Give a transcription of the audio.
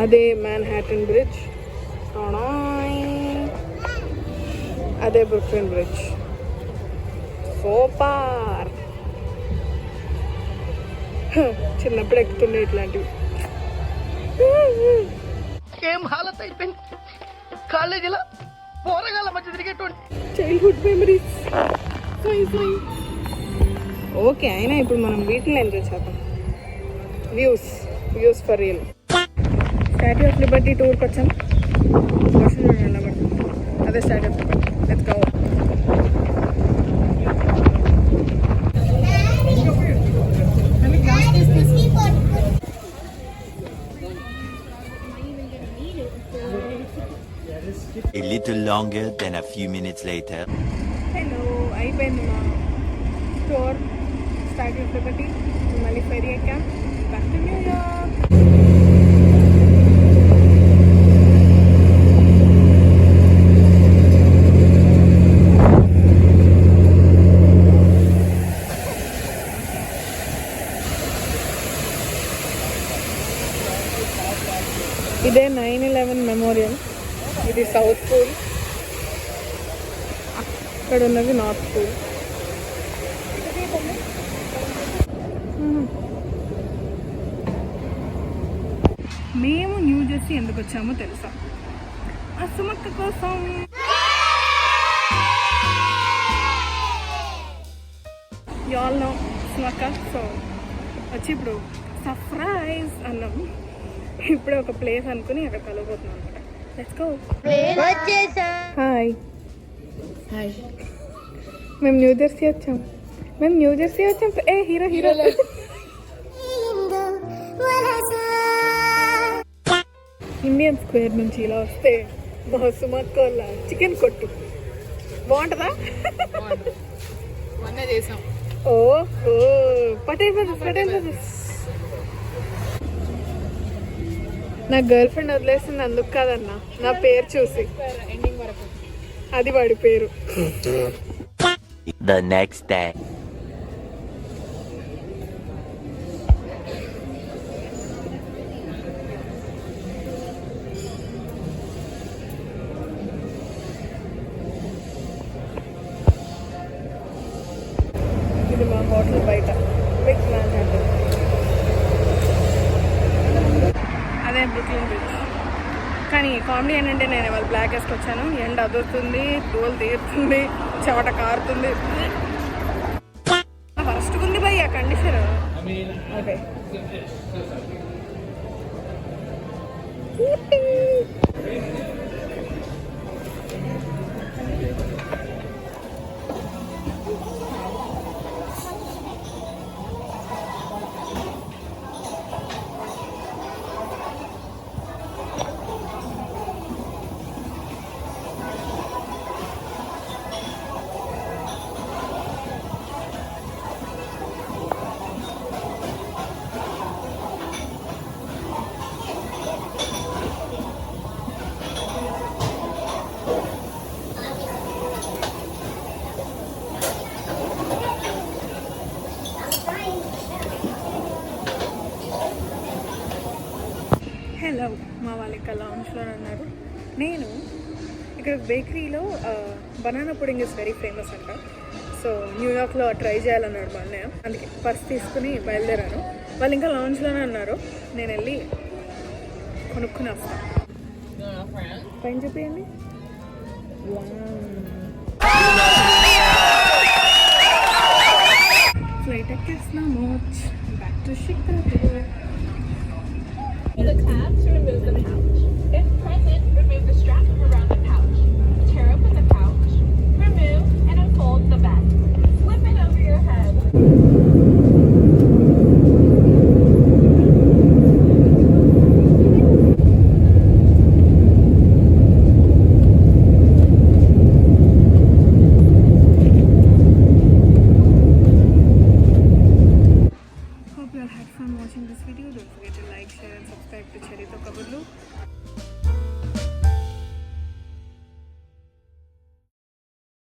అదే Manhattan bridge, అదే బ్రుక్లిన్ bridge. Super. చిన్నప్పుడు ఎక్కుతుండే ఇట్లాంటివి. ఏం హాలత్ అయిపోయింది కాలేజీలో పోరగాళ్ళ మధ్య తిరిగేటువంటి చైల్డ్హుడ్ మెమరీస్. ఓకే, అయినా ఇప్పుడు మనం వీటిని ఎంజాయ్ చేద్దాం. Views for real. Statue of Liberty టూర్కి వచ్చాం. అదే Statue of Liberty. Let's go. A little longer than a few minutes later. Hello, అయిపోయింది మా టూర్. స్టాట్యూ ఆఫ్ లిబర్టీ, మళ్ళీ ఫెరీ ఎక్కాం. Back to New York. ఇదే 9/11 మెమోరియల్. ఇది సౌత్ పూల్, అక్కడ ఉన్నది నార్త్ పూల్. మేము న్యూ జెర్సీ ఎందుకు వచ్చామో తెలుసా? ఆ సుమక్క కోసం. యు ఆల్ నో సుమక్క. సో వచ్చి ఇప్పుడు సర్ప్రైజ్ అన్నాం. ఇప్పుడే ఒక ప్లేస్ అనుకుని అక్కడ కలవబోతున్నాం అనమాట. Let's go. హాయ్. మేము న్యూ జెర్సీ వచ్చాం. ఏ హీరో ఇండియన్ స్క్వేర్ నుంచి ఇలా వస్తే మా సుమక్క వాళ్ళ చికెన్ కొట్టు బాగుంటుందా? ఓ పటేల్ బ్రదర్స్. నా గర్ల్ ఫ్రెండ్ వదిలేసింది అందుకు కాదన్నా, నా పేరు చూసి. అది వాడి పేరు. The next day. ఇది మా హోటల్ బయట బిగ్ మ్యాన్హాటన్. అదే బ్రుక్లిన్ బ్రిడ్జ్. కానీ కామెడీ ఏంటంటే నేను ఇవాళ బ్లాక్ వేసుకొచ్చాను. ఎండ అదురుతుంది, దోలు తీరుతుంది, చెమట కారుతుంది. ఫస్ట్ ఉంది భయ్ ఆ కండిషన్. Okay, hello. మా వాళ్ళు ఇక్కడ లాంచ్లో అన్నారు. నేను ఇక్కడ బేకరీలో banana pudding is very famous అంట. సో న్యూయార్క్లో ట్రై చేయాలన్నాడు మా అన్నయ్య. అందుకే పర్స్ తీసుకుని బయలుదేరాను. వాళ్ళు ఇంకా లాంచ్లోనే అన్నారు. నేను వెళ్ళి కొనుక్కుని వస్తాను. పైన చెప్పేయండి. ఫ్లైట్ ఎక్కేస్తున్నాము. Back to Chicago. The cabs are in the house.